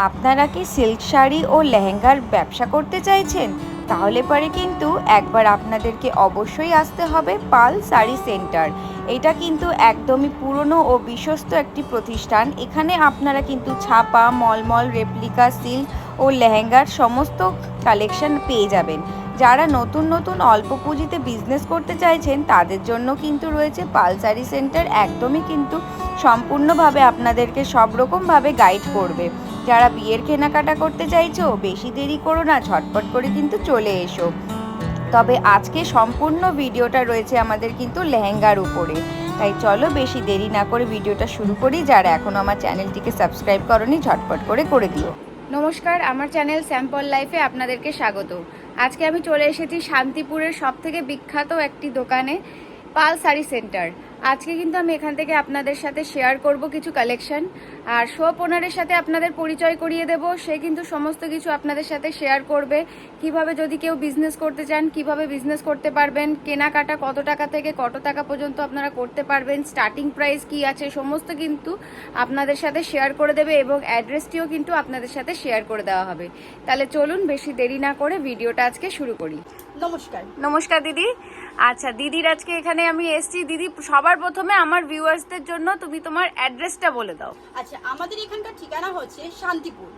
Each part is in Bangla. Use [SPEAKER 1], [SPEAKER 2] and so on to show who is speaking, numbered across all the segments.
[SPEAKER 1] আপনারা কি সিল্ক শাড়ি ও লেহেঙ্গার ব্যবসা করতে চাইছেন? তাহলে পরে কিন্তু একবার আপনাদেরকে অবশ্যই আসতে হবে পাল শাড়ি সেন্টার। এটা কিন্তু একদমই পুরনো ও বিশ্বস্ত একটি প্রতিষ্ঠান। এখানে আপনারা কিন্তু ছাপা, মলমল, রেপ্লিকা, সিল্ক ও লেহেঙ্গার সমস্ত কালেকশন পেয়ে যাবেন। যারা নতুন অল্প পুঁজিতে বিজনেস করতে চাইছেন তাদের জন্য কিন্তু রয়েছে পাল শাড়ি সেন্টার। একদমই কিন্তু সম্পূর্ণভাবে আপনাদেরকে সব রকমভাবে গাইড করবে। যারা বিয়ের কেনাকাটা করতে চাইছো, বেশি দেরি করো না, ঝটপট করে কিন্তু চলে এসো। তবে আজকে সম্পূর্ণ ভিডিওটা রয়েছে আমাদের কিন্তু লেহেঙ্গার উপরে, তাই চলো বেশি দেরি না করে ভিডিওটা শুরু করি। যারা এখনও আমার চ্যানেলটিকে সাবস্ক্রাইব করোনি, ঝটপট করে দিও। নমস্কার, আমার চ্যানেল স্যাম্পল লাইফে আপনাদেরকে স্বাগত। আজকে আমি চলে এসেছি শান্তিপুরের সবথেকে বিখ্যাত একটি দোকানে, পাল শাড়ি সেন্টার। আজকে কিন্তু আমি এখান থেকে আপনাদের সাথে শেয়ার করব কিছু কালেকশন, আর শপ ওনারের সাথে আপনাদের পরিচয় করিয়ে দেব। সে কিন্তু সমস্ত কিছু আপনাদের সাথে শেয়ার করবে, কিভাবে যদি কেউ বিজনেস করতে চান কিভাবে বিজনেস করতে পারবেন, কেনাকাটা কত টাকা থেকে কত টাকা পর্যন্ত আপনারা করতে পারবেন, স্টার্টিং প্রাইস কি আছে, সমস্ত কিন্তু আপনাদের সাথে শেয়ার করে দেবে এবং অ্যাড্রেসটিও কিন্তু আপনাদের সাথে শেয়ার করে দেওয়া হবে। তাহলে চলুন বেশি দেরি না করে ভিডিওটা আজকে শুরু করি। নমস্কার দিদি। আচ্ছা, দিদির আজকে এখানে আমি এসেছি। দিদি, সবার প্রথমে আমার ভিউয়ার্সদের জন্য তুমি তোমার অ্যাড্রেসটা বলে দাও।
[SPEAKER 2] আচ্ছা, আমাদের এখানকার ঠিকানা হচ্ছে শান্তিপুর,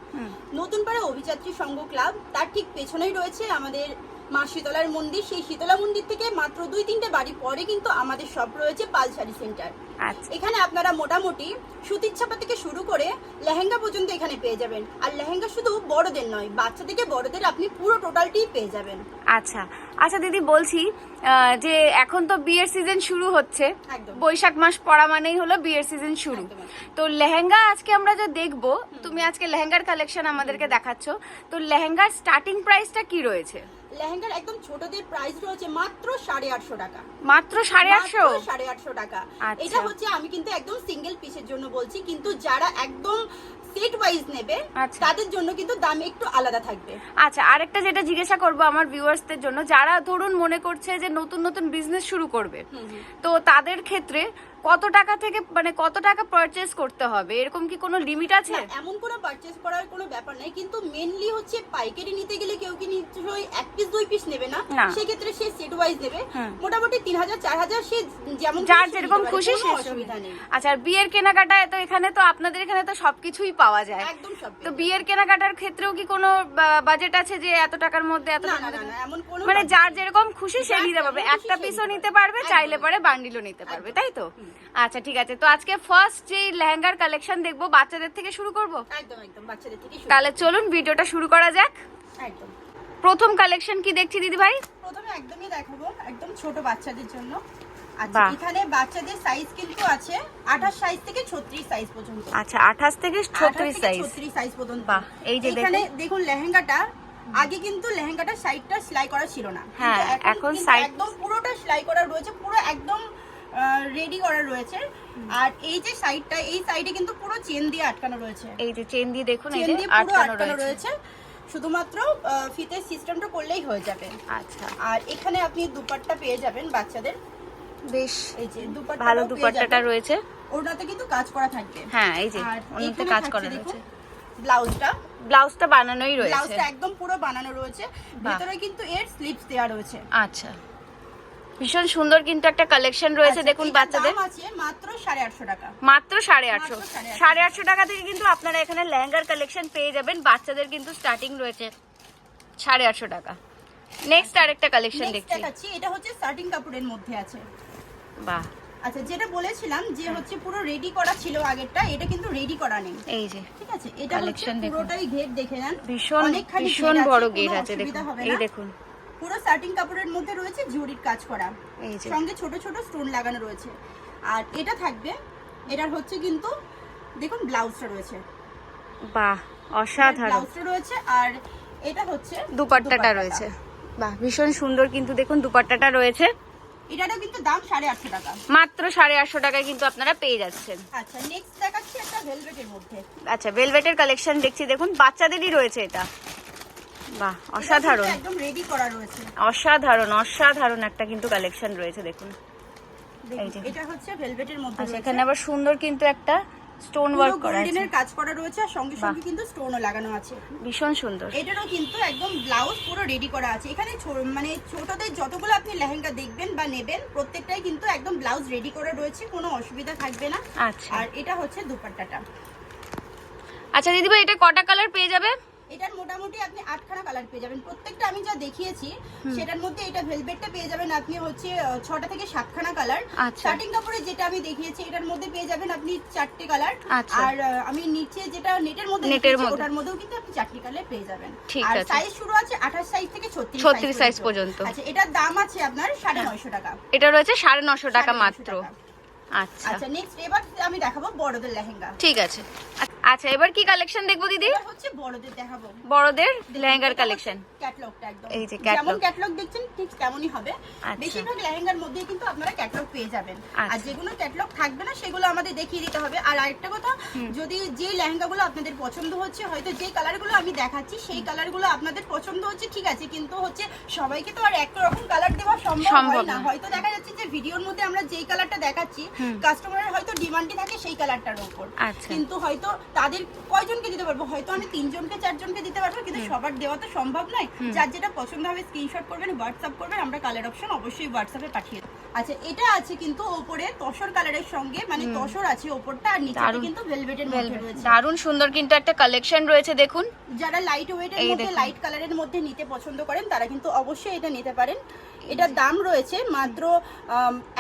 [SPEAKER 2] নতুন পাড়া অভিযাত্রী সংঘ ক্লাব। তার ঠিক পেছনেই রয়েছে আমাদের মা শীতলার মন্দির। সেই শীতলা মন্দির থেকে মাত্র 2-3টে বাড়ি পরে কিন্তু আমাদের শপ রয়েছে পাল শাড়ি সেন্টার। এখানে আপনারা মোটামুটি সুতির ছাপা থেকে শুরু করে লেহেঙ্গা পর্যন্ত এখানে পেয়ে যাবেন। আর লেহেঙ্গা শুধু বড়দের নয়, বাচ্চা থেকে বড়দের আপনি পুরো টোটালটি পেয়ে যাবেন।
[SPEAKER 1] আচ্ছা দিদি, বলছি যে এখন তো বিয়ের সিজন শুরু হচ্ছে, বৈশাখ মাস পড়া মানেই হলো বিয়ের সিজন শুরু। তো লেহেঙ্গা আজকে আমরা যে দেখবো, তুমি আজকে লেহেঙ্গার কালেকশন আমাদেরকে দেখাচ্ছ, তো লেহেঙ্গার স্টার্টিং প্রাইসটা কি রয়েছে?
[SPEAKER 2] লেহেঙ্গার একদম ছোটদের প্রাইস রয়েছে মাত্র 850 টাকা।
[SPEAKER 1] মাত্র
[SPEAKER 2] 850 টাকা। এটা হচ্ছে আমি কিন্তু একদম সিঙ্গেল পিসের জন্য বলছি, কিন্তু যারা একদম সেট ওয়াইজ নেবে তাদের জন্য কিন্তু দাম একটু আলাদা থাকবে।
[SPEAKER 1] আচ্ছা, আরেকটা যেটা জিজ্ঞাসা করবো আমার ভিউয়ার্সদের জন্য, যারা ধরুন মনে করছে যে নতুন বিজনেস শুরু করবে, তো তাদের ক্ষেত্রে কত টাকা থেকে মানে কত টাকা পারচেজ করতে হবে, এরকম কি কোনো লিমিট আছে?
[SPEAKER 2] এমন কোনো পারচেজ করার কোনো ব্যাপার নাই, কিন্তু মেইনলি হচ্ছে পাইকারি নিতে গেলে কেউ কি নিশ্চয়ই 1 পিস 2 পিস নেবে না, সেই ক্ষেত্রে সে সেট ওয়াইজ নেবে। মোটামুটি 3000-4000 সে যেমন
[SPEAKER 1] যার যেরকম খুশি সে সুবিধা নেই। আচ্ছা, আর বিয়ের কেনাকাটায় তো এখানে তো আপনাদের এখানে তো সবকিছুই পাওয়া যায়,
[SPEAKER 2] একদম সব।
[SPEAKER 1] তো বিয়ের কেনাকাটার ক্ষেত্রেও কি কোনো বাজেট আছে যে এত টাকার মধ্যে এত টাকা?
[SPEAKER 2] না, এমন কোনো,
[SPEAKER 1] মানে যার যেরকম খুশি সে নিতে পারবে, একটা পিসও নিতে পারবে, চাইলে পরে বান্ডিলও নিতে পারবে, তাই তো? আচ্ছা, ঠিক আছে। তো আজকে ফার্স্ট যে লেহেঙ্গার কালেকশন দেখবো, বাচ্চাদের থেকে শুরু করব।
[SPEAKER 2] একদম বাচ্চাদের থেকে শুরু।
[SPEAKER 1] তাহলে চলুন ভিডিওটা শুরু করা যাক।
[SPEAKER 2] একদম
[SPEAKER 1] প্রথম কালেকশন কি দেখছি দিদি ভাই?
[SPEAKER 2] প্রথমে একদমই দেখাবো একদম ছোট বাচ্চাদের জন্য। আচ্ছা, এখানে বাচ্চাদের সাইজ কিন্তু আছে 28 সাইজ থেকে 36 সাইজ পর্যন্ত।
[SPEAKER 1] আচ্ছা, 28 থেকে 36
[SPEAKER 2] সাইজ পর্যন্ত।
[SPEAKER 1] বাহ, এই যে
[SPEAKER 2] এখানে দেখুন লেহেঙ্গাটা, আগে কিন্তু লেহেঙ্গাটার সাইডটা সেলাই করা ছিল না,
[SPEAKER 1] হ্যাঁ, এখন সাইড
[SPEAKER 2] একদম পুরোটা সেলাই করা রয়েছে, পুরো একদম রেডি করা রয়েছে। আর এই যে সাইডটা, এই সাইডে কিন্তু পুরো চেন দিয়ে আটকানো রয়েছে।
[SPEAKER 1] এই যে চেন দিয়ে দেখুন, এই যে আটকানো রয়েছে।
[SPEAKER 2] শুধুমাত্র ফিতের সিস্টেমটা করলেই হয়ে যাবে।
[SPEAKER 1] আচ্ছা,
[SPEAKER 2] আর এখানে আপনি দুপাট্টা পেয়ে যাবেন বাচ্চাদের।
[SPEAKER 1] বেশ,
[SPEAKER 2] এই যে দুপাট্টা,
[SPEAKER 1] ভালো দুপাট্টাটা রয়েছে।
[SPEAKER 2] ওটাতে কিন্তু কাজ করা থাকবে।
[SPEAKER 1] হ্যাঁ, এই যে ওনাতে কাজ করা রয়েছে।
[SPEAKER 2] ব্লাউজটা
[SPEAKER 1] বানানোই রয়েছে,
[SPEAKER 2] ব্লাউজটা একদম পুরো বানানো রয়েছে। ভিতরে কিন্তু এর স্লিপস দেওয়া রয়েছে।
[SPEAKER 1] আচ্ছা, ভীষণ সুন্দর কিন্তু একটা কালেকশন রয়েছে। দেখুন বাচ্চাদের
[SPEAKER 2] আছে মাত্র 850 টাকা।
[SPEAKER 1] মাত্র 850 টাকা থেকে কিন্তু আপনারা এখানে লেহেঙ্গার কালেকশন পেয়ে যাবেন। বাচ্চাদের কিন্তু স্টার্টিং রয়েছে 850 টাকা। নেক্সট আরেকটা কালেকশন দেখছি,
[SPEAKER 2] এটা হচ্ছে স্টার্টিং কাপড়ের মধ্যে আছে।
[SPEAKER 1] বাহ,
[SPEAKER 2] আচ্ছা, যেটা বলেছিলাম যে হচ্ছে পুরো রেডি করা ছিল আগেরটা, এটা কিন্তু রেডি করা নেই।
[SPEAKER 1] এই যে
[SPEAKER 2] ঠিক আছে, এটা হচ্ছে পুরোটাই ঘের দেখে নেন,
[SPEAKER 1] ভীষণ বড় ঘের আছে। দেখুন, এই দেখুন
[SPEAKER 2] পুরো স্টার্টিং কাপড়ের মধ্যে রয়েছে জরির কাজ করা, সঙ্গে ছোট ছোট স্টোন লাগানো রয়েছে। আর এটা থাকবে, এটার হচ্ছে কিন্তু দেখুন ব্লাউজটা রয়েছে।
[SPEAKER 1] বাহ, অসাধারণ
[SPEAKER 2] ব্লাউজটা রয়েছে। আর এটা হচ্ছে
[SPEAKER 1] দুপাট্টাটা রয়েছে। বাহ, ভীষণ সুন্দর কিন্তু দেখুন দুপাট্টাটা রয়েছে।
[SPEAKER 2] এটারও কিন্তু দাম 850 টাকা।
[SPEAKER 1] মাত্র 850 টাকায় কিন্তু আপনারা পেয়ে যাচ্ছেন।
[SPEAKER 2] আচ্ছা, নেক্সট দেখাচ্ছি একটা ভেলভেটের মধ্যে।
[SPEAKER 1] আচ্ছা, ভেলভেটের কালেকশন দেখছি। দেখুন বাচ্চাদেরই রয়েছে এটা। বাহ, অসাধারণ,
[SPEAKER 2] একদম রেডি করা রয়েছে।
[SPEAKER 1] অসাধারণ একটা কিন্তু কালেকশন রয়েছে। দেখুন, এই যে
[SPEAKER 2] এটা হচ্ছে ভেলভেটের মধ্যে।
[SPEAKER 1] আচ্ছা, এখানে আবার সুন্দর কিন্তু একটা স্টোন ওয়ার্ক করা আছে,
[SPEAKER 2] গোল্ডেনের কাজ করা রয়েছে আর সঙ্গে সঙ্গে কিন্তু স্টোনও লাগানো আছে,
[SPEAKER 1] ভীষণ সুন্দর।
[SPEAKER 2] এটারও কিন্তু একদম ব্লাউজ পুরো রেডি করা আছে। এখানে মানে ছোটদের যতগুলো আপনি লেহেঙ্গা দেখবেন বা নেবেন প্রত্যেকটাই কিন্তু একদম ব্লাউজ রেডি করা রয়েছে, কোনো অসুবিধা থাকবে না।
[SPEAKER 1] আচ্ছা
[SPEAKER 2] আর এটা হচ্ছে দুপাট্টাটা।
[SPEAKER 1] আচ্ছা দিদি ভাই, এটা কটা কালার পেয়ে যাবে?
[SPEAKER 2] এটার মোটামুটি আপনি 8খানা কালার পেয়ে যাবেন। প্রত্যেকটা আমি যা দেখিয়েছি সেটার মধ্যে এটা ভেলভেটটা পেয়ে যাবেন আপনি হচ্ছে 6টা থেকে 7খানা কালার।
[SPEAKER 1] আচ্ছা।
[SPEAKER 2] স্টার্টিং কাপড়ে যেটা আমি দেখিয়েছি এটার মধ্যে পেয়ে যাবেন আপনি 4টে কালার।
[SPEAKER 1] আচ্ছা।
[SPEAKER 2] আর আমি নিচে যেটা নেটের মধ্যে
[SPEAKER 1] নেটের
[SPEAKER 2] দেখিয়েছি
[SPEAKER 1] মধ্যে।
[SPEAKER 2] ওটার মধ্যেও কিন্তু আপনি 4টে কালার পেয়ে যাবেন।
[SPEAKER 1] ঠিক
[SPEAKER 2] আর
[SPEAKER 1] আছে।
[SPEAKER 2] সাইজ শুরু আছে 28 সাইজ থেকে
[SPEAKER 1] 36 সাইজ পর্যন্ত।
[SPEAKER 2] আচ্ছা, এটার দাম আছে আপনার 950 টাকা।
[SPEAKER 1] এটা রয়েছে 950 টাকা
[SPEAKER 2] 950
[SPEAKER 1] মাত্র।
[SPEAKER 2] টাকা।
[SPEAKER 1] আচ্ছা
[SPEAKER 2] আচ্ছা, নেক্সট এবার আমি দেখাবো বড়দের লেহেঙ্গা।
[SPEAKER 1] ঠিক আছে। আচ্ছা এবার কি কালেকশন দেখবো দিদি?
[SPEAKER 2] এবার হচ্ছে বড়দের দেখাবো,
[SPEAKER 1] বড়দের লেহেঙ্গার কালেকশন।
[SPEAKER 2] ক্যাটালগটা একদম
[SPEAKER 1] এই যে
[SPEAKER 2] যেমন
[SPEAKER 1] ক্যাটালগ।
[SPEAKER 2] ক্যাটালগ দেখছেন ঠিক তেমনই হবে।
[SPEAKER 1] আচ্ছা।
[SPEAKER 2] বেশিরভাগ লেহেঙ্গার মধ্যেই কিন্তু আপনারা ক্যাটালগ পেয়ে যাবেন।
[SPEAKER 1] আচ্ছা।
[SPEAKER 2] আর যেগুলো ক্যাটালগ থাকবে না সেগুলো আমাদের দেখিয়ে দিতে হবে। আর আরেকটা কথা, যদি যে লেহেঙ্গাগুলো আপনাদের পছন্দ হচ্ছে, হয়তো যে কালারগুলো আমি দেখাচ্ছি সেই কালারগুলো আপনাদের পছন্দ হচ্ছে ঠিক আছে, কিন্তু হচ্ছে সবাইকে তো আর একটা রকম কালার দেওয়া সম্ভব হয় না। হয়তো দেখা যাচ্ছে যে ভিডিওর মধ্যে আমরা যেই কালারটা দেখাচ্ছি কাস্টমারের হয়তো ডিমান্ডই থাকে সেই কালারটার উপর,
[SPEAKER 1] আচ্ছা।
[SPEAKER 2] কিন্তু হয়তো তাদের কয়জনকে দিতে পারবো, হয়তো আমি 3জনকে 4জনকে দিতে পারবো, কিন্তু সবার দেওয়া তো সম্ভব নয়। যার যেটা পছন্দ হবে স্ক্রিনশট করবেন, হোয়াটসঅ্যাপ করবেন, আমরা কালার অপশন অবশ্যই হোয়াটসঅ্যাপে পাঠিয়ে দেব। আচ্ছা, এটা আছে কিন্তু উপরে তসর কালারের সঙ্গে, মানে তসর আছে উপরটা আর নিচেটা কিন্তু ভেলভেটের মধ্যে রয়েছে।
[SPEAKER 1] দারুণ সুন্দর কিন্তু একটা কালেকশন রয়েছে দেখুন।
[SPEAKER 2] যারা লাইট ওয়েটের মধ্যে, লাইট কালারের মধ্যে নিতে পছন্দ করেন তারা কিন্তু অবশ্যই এটা নিতে পারেন। এটার দাম রয়েছে মাত্র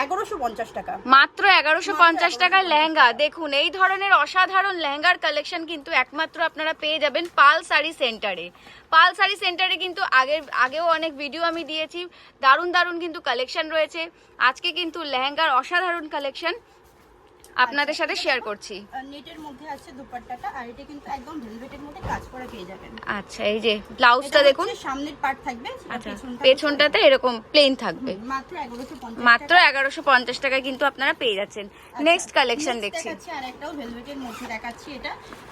[SPEAKER 2] 1150 টাকা।
[SPEAKER 1] মাত্র 1150 টাকার লেহেঙ্গা। দেখুন এই ধরনের অসাধারণ লেহেঙ্গার কালেকশন কিন্তু একমাত্র আপনারা পেয়ে যাবেন পাল শাড়ি সেন্টারে। পাল শাড়ি সেন্টারে কিন্তু আগেও অনেক ভিডিও আমি দিয়েছি, দারুণ দারুণ কিন্তু কালেকশন রয়েছে। আজকে কিন্তু লেহেঙ্গার অসাধারণ কালেকশন আপনাদের সাথে শেয়ার করছি।
[SPEAKER 2] নেটের মধ্যে আছে দুপাট্টাটা, আর এটা কিন্তু একদম ভেলভেটের মধ্যে কাজ করা পেয়ে যাবেন।
[SPEAKER 1] আচ্ছা, এই যে ব্লাউজটা দেখুন,
[SPEAKER 2] সামনের পার্ট থাকবে,
[SPEAKER 1] আচ্ছা পেছনটাতে এরকম প্লেন থাকবে।
[SPEAKER 2] মাত্র 1150
[SPEAKER 1] মাত্র 1150 টাকায় কিন্তু আপনারা পেয়ে যাচ্ছেন। নেক্সট কালেকশন দেখছি,
[SPEAKER 2] দেখাচ্ছি আর একটাও ভেলভেটের মধ্যে দেখাচ্ছি।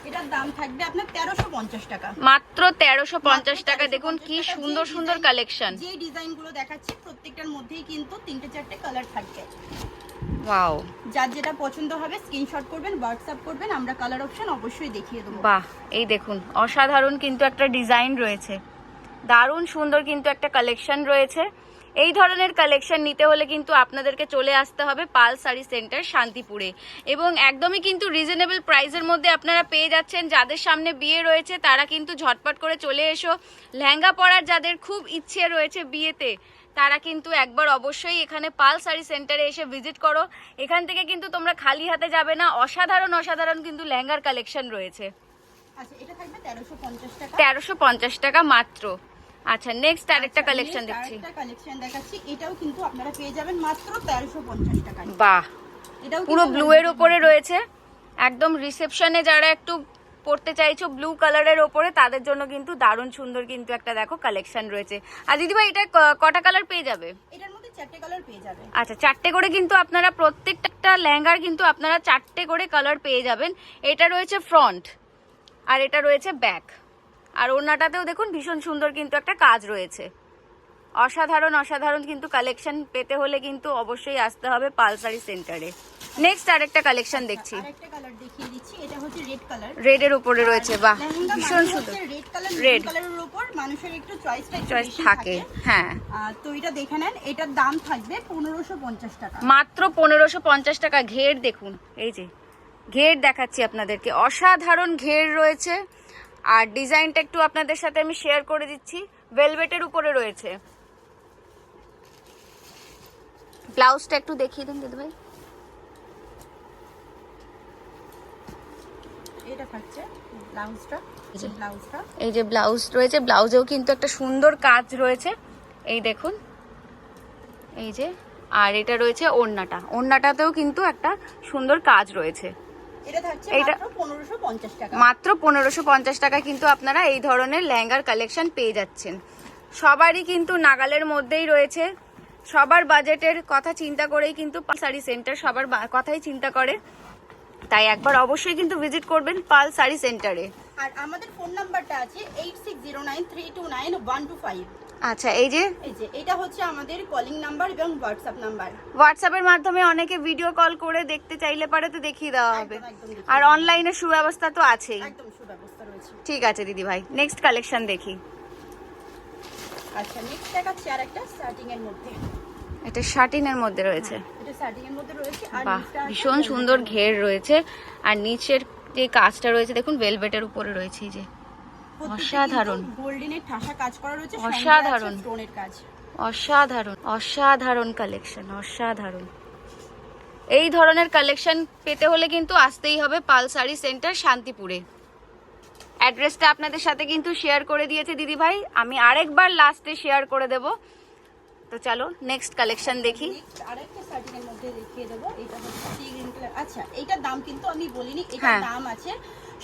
[SPEAKER 2] এটার দাম থাকবে আপনার 1350 টাকা।
[SPEAKER 1] মাত্র 1350 টাকা। দেখুন কি সুন্দর সুন্দর কালেকশন।
[SPEAKER 2] যে ডিজাইনগুলো দেখাচ্ছি প্রত্যেকটার মধ্যেই কিন্তু 3টে-4টে কালার থাকবে।
[SPEAKER 1] ওয়াও,
[SPEAKER 2] যার যেটা পছন্দ হবে স্ক্রিনশট করবেন, হোয়াটসঅ্যাপ করবেন, আমরা কালার অপশন অবশ্যই দেখিয়ে দেবো।
[SPEAKER 1] বাহ, এই দেখুন অসাধারণ কিন্তু একটা ডিজাইন রয়েছে, দারুণ সুন্দর কিন্তু একটা কালেকশন রয়েছে। এই ধরনের কালেকশন নিতে হলে কিন্তু আপনাদেরকে চলে আসতে হবে পাল শাড়ি সেন্টার শান্তিপুরে, এবং একদমই কিন্তু রিজনেবল প্রাইসের মধ্যে আপনারা পেয়ে যাচ্ছেন। যাদের সামনে বিয়ে রয়েছে তারা কিন্তু ঝটপট করে চলে এসো। লেহেঙ্গা পরার যাদের খুব ইচ্ছে রয়েছে বিয়েতে, তারা কিন্তু একবার অবশ্যই এখানে পাল শাড়ি সেন্টারে এসে ভিজিট করো। এখান থেকে কিন্তু তোমরা খালি হাতে যাবে না, অসাধারণ অসাধারণ কিন্তু লেহেঙ্গার কালেকশন রয়েছে।
[SPEAKER 2] আচ্ছা, এটা থাকবে 1350 টাকা।
[SPEAKER 1] 1350 টাকা মাত্র। আচ্ছা, নেক্সট আরেকটা কালেকশন দেখছি।
[SPEAKER 2] আরেকটা কালেকশন দেখাচ্ছি, এটাও কিন্তু আপনারা পেয়ে যাবেন মাত্র 1350 টাকায়।
[SPEAKER 1] বাহ,
[SPEAKER 2] এটাও
[SPEAKER 1] পুরো ব্লু এর উপরে রয়েছে, একদম রিসেপশনে যারা একটু পড়তে চাইছো ব্লু কালারের ওপরে তাদের জন্য কিন্তু দারুণ সুন্দর কিন্তু একটা দেখো কালেকশন রয়েছে। আর দিদিভাই এটা কটা কালার পেয়ে যাবে?
[SPEAKER 2] এটার মধ্যে 4টে কালার পেয়ে যাবে।
[SPEAKER 1] আচ্ছা, 4টে করে কিন্তু আপনারা প্রত্যেকটা লেহেঙ্গার কিন্তু আপনারা 4টে করে কালার পেয়ে যাবেন। এটা রয়েছে ফ্রন্ট আর এটা রয়েছে ব্যাক, আর ওড়নাটাতেও দেখুন ভীষণ সুন্দর কিন্তু একটা কাজ রয়েছে। অসাধারণ অসাধারণ কিন্তু কালেকশন পেতে হলে কিন্তু অবশ্যই আসতে হবে পাল শাড়ি সেন্টারে। নেক্সট আরেকটা কালেকশন দেখছি,
[SPEAKER 2] আরেকটা কালার দেখিয়ে দিচ্ছি। এটা হচ্ছে রেড কালার,
[SPEAKER 1] রেড এর উপরে রয়েছে। বাহ, ভীষণ সুন্দর।
[SPEAKER 2] রেড কালার,
[SPEAKER 1] রেড
[SPEAKER 2] কালারের উপর মানুষের একটু চয়েস
[SPEAKER 1] থাকে। হ্যাঁ,
[SPEAKER 2] তো এটা দেখে নেন, এটার দাম থাকবে 1550 টাকা।
[SPEAKER 1] মাত্র 1550 টাকা। ঘের দেখুন, এই যে ঘের দেখাচ্ছি আপনাদেরকে, অসাধারণ ঘের রয়েছে। আর ডিজাইনটা একটু আপনাদের সাথে আমি শেয়ার করে দিচ্ছি, ভেলভেটের উপরে রয়েছে। ব্লাউজটা একটু দেখিয়ে দিন দিদি ভাই।
[SPEAKER 2] এটা থাকছে ব্লাউজটা,
[SPEAKER 1] এই যে ব্লাউজ রয়েছে, ব্লাউজেও কিন্তু একটা সুন্দর কাজ রয়েছে, এই দেখুন এই যে। আর এটা রয়েছে ওড়নাটা, ওড়নাটাতেও কিন্তু একটা সুন্দর কাজ রয়েছে।
[SPEAKER 2] এটা থাকছে মাত্র 1550 টাকা।
[SPEAKER 1] মাত্র 1550 টাকা কিন্তু আপনারা এই ধরনের লেহেঙ্গার কালেকশন পেয়ে যাচ্ছেন। সবারই কিন্তু নাগালের মধ্যেই রয়েছে, সবার বাজেটের কথা চিন্তা করেই কিন্তু পাল শাড়ি সেন্টার সবার কথাই চিন্তা করে, তাই একবার অবশ্যই কিন্তু ভিজিট করবেন পাল শাড়ি সেন্টারে।
[SPEAKER 2] আর আমাদের ফোন নাম্বারটা আছে 8609329125।
[SPEAKER 1] আচ্ছা, এই যে
[SPEAKER 2] এটা হচ্ছে আমাদের কলিং নাম্বার এবং হোয়াটসঅ্যাপ নাম্বার।
[SPEAKER 1] হোয়াটসঅ্যাপের মাধ্যমে অনেকে ভিডিও কল করে দেখতে চাইলে পারে তো দেখিয়ে দেওয়া হবে। আর অনলাইনে সুব্যবস্থা তো আছেই।
[SPEAKER 2] একদম সুব্যবস্থা রয়েছে।
[SPEAKER 1] ঠিক আছে দিদি ভাই, নেক্সট কালেকশন দেখি।
[SPEAKER 2] আচ্ছা, নেক্সট দেখাচ্ছি আর একটা স্টার্টিং এর মধ্যে।
[SPEAKER 1] এটা শার্টিনের মধ্যে রয়েছে।
[SPEAKER 2] এটা স্টার্টিং এর মধ্যে রয়েছে। আর
[SPEAKER 1] বাহ,
[SPEAKER 2] নিচটা আছে
[SPEAKER 1] ভীষণ সুন্দর ঘের রয়েছে। আর নিচের যে কাজটা রয়েছে দেখুন, ভেলভেটের উপরে রয়েছে। এই যে অসাধারণ
[SPEAKER 2] গোল্ডেনের ঠাসা কাজ করা রয়েছে,
[SPEAKER 1] অসাধারণ
[SPEAKER 2] স্টোনের কাজ।
[SPEAKER 1] অসাধারণ অসাধারণ কালেকশন, অসাধারণ। এই ধরনের কালেকশন পেতে হলে কিন্তু আসতেই হবে পাল শাড়ি সেন্টার শান্তিপুরে। অ্যাড্রেসটা আপনাদের সাথে কিন্তু শেয়ার করে দিয়েছে দিদি ভাই, আমি আরেকবার লাস্টে শেয়ার করে দেব। তো চলো নেক্সট কালেকশন দেখি।
[SPEAKER 2] আরেকটা স্টার্টিং এর মধ্যে দেখিয়ে দেব। এটা হচ্ছে সি গ্রিন কালার। আচ্ছা, এটার দাম কিন্তু আমি বলিনি, এটার দাম আছে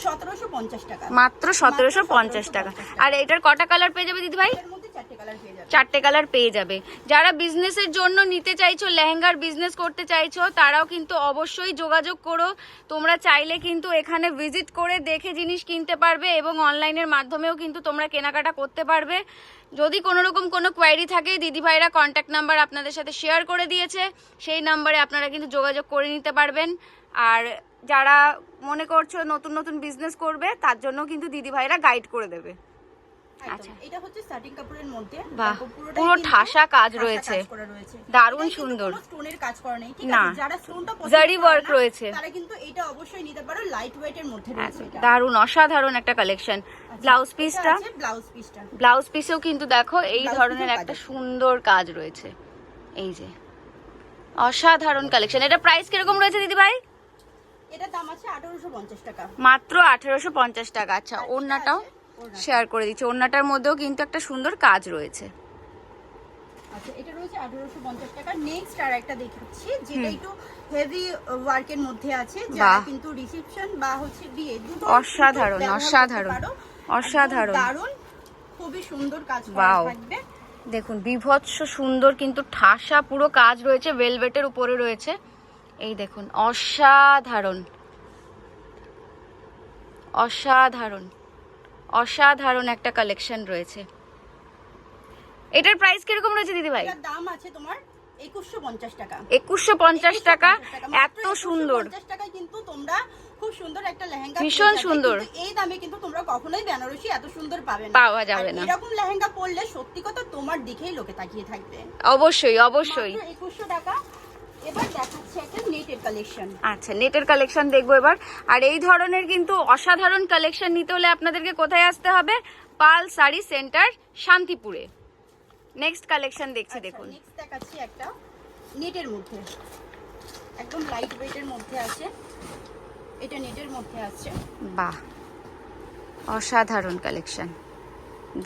[SPEAKER 2] 1750 টাকা,
[SPEAKER 1] মাত্র 1750 টাকা। আর এটার কটা কালার পেয়ে যাবে দিদি ভাই?
[SPEAKER 2] এর মধ্যে 4টে কালার পেয়ে যাবে।
[SPEAKER 1] 4টে কালার পেয়ে যাবে। যারা বিজনেসের জন্য নিতে চাইছো, লেহেঙ্গার বিজনেস করতে চাইছো, তারাও কিন্তু অবশ্যই যোগাযোগ করো। তোমরা চাইলে কিন্তু এখানে ভিজিট করে দেখে জিনিস কিনতে পারবে এবং অনলাইনের মাধ্যমেও কিন্তু তোমরা কেনাকাটা করতে পারবে। যদি কোনো রকম কোনো কোয়ারি থাকে, দিদি ভাইরা কন্ট্যাক্ট নাম্বার আপনাদের সাথে শেয়ার করে দিয়েছে, সেই নাম্বারে আপনারা কিন্তু যোগাযোগ করে নিতে পারবেন। আর যারা মনে করছো নতুন নতুন বিজনেস করবে, তার জন্য কিন্তু দিদি ভাইরা গাইড করে দেবে।
[SPEAKER 2] আচ্ছা, এটা হচ্ছে স্টার্টিং কাপড়ের মধ্যে।
[SPEAKER 1] বাহ, পুরো ঠাসা কাজ রয়েছে, দারুণ সুন্দর।
[SPEAKER 2] স্টোনের কাজ করা নেই, ঠিক
[SPEAKER 1] না,
[SPEAKER 2] আছে? যারা স্টোনটা পছন্দ
[SPEAKER 1] জারি ওয়ার্ক
[SPEAKER 2] করে না,
[SPEAKER 1] রয়েছে,
[SPEAKER 2] তারা কিন্তু এটা অবশ্যই নিতে পারো। লাইট ওয়েটের মধ্যে রয়েছে এটা।
[SPEAKER 1] দারুণ অসাধারণ একটা কালেকশন। ব্লাউজ পিসটা, ব্লাউজ পিসেও কিন্তু দেখো এই ধরনের একটা সুন্দর কাজ রয়েছে। এই যে অসাধারণ কালেকশন। এটা প্রাইস কিরকম রয়েছে দিদি ভাই?
[SPEAKER 2] এটা দাম আছে 1850 টাকা,
[SPEAKER 1] মাত্র 1850 টাকা। আচ্ছা, ওড়নাটাও শেয়ার করে দিচ্ছি। ওড়নাটার মধ্যেও কিন্তু একটা সুন্দর কাজ রয়েছে।
[SPEAKER 2] আচ্ছা, এটা রয়েছে 1850 টাকা। নেক্সট আর একটা দেখাচ্ছি, যেটা একটু হেভি ওয়ার্কের মধ্যে আছে, যারা কিন্তু রিসেপশন বা হচ্ছে বিয়ে দুটো
[SPEAKER 1] অসাধারণ অসাধারণ অসাধারণ,
[SPEAKER 2] দারুণ, খুবই সুন্দর কাজ করা থাকবে।
[SPEAKER 1] দেখুন বিভৎস সুন্দর কিন্তু ঠাসা পুরো কাজ রয়েছে, ভেলভেটের উপরে রয়েছে। এই দেখুন অসাধারণ অসাধারণ অসাধারণ একটা কালেকশন রয়েছে। এটার প্রাইস কিরকম রয়েছে দিদি ভাই?
[SPEAKER 2] এটার দাম আছে তোমার 2150 টাকা।
[SPEAKER 1] 2150 টাকা। এত সুন্দর
[SPEAKER 2] 50 টাকায় কিন্তু তোমরা খুব সুন্দর একটা লেহেঙ্গা,
[SPEAKER 1] ভীষণ সুন্দর।
[SPEAKER 2] এই দামে কিন্তু তোমরা কখনোই বেনারসি এত সুন্দর
[SPEAKER 1] পাওয়া যাবে না।
[SPEAKER 2] এরকম লেহেঙ্গা পরলে সত্যি কথা তোমার দিকেই লোকে তাকিয়ে থাকবে।
[SPEAKER 1] অবশ্যই অবশ্যই।
[SPEAKER 2] 2100 টাকা। এবার দেখাচ্ছি একটা নেটের কালেকশন।
[SPEAKER 1] আচ্ছা, নেটের কালেকশন দেখবো এবার। আর এই ধরনের কিন্তু অসাধারণ কালেকশন নিতে হলে আপনাদেরকে কোথায় আসতে হবে? পাল শাড়ি সেন্টার শান্তিপুরে। নেক্সট কালেকশন দেখছি, দেখুন।
[SPEAKER 2] নেক্সট দেখাচ্ছি একটা নেটের মধ্যে, একদম লাইট ওয়েটের মধ্যে আছে। এটা নেটের মধ্যে আছে।
[SPEAKER 1] বাহ, অসাধারণ কালেকশন,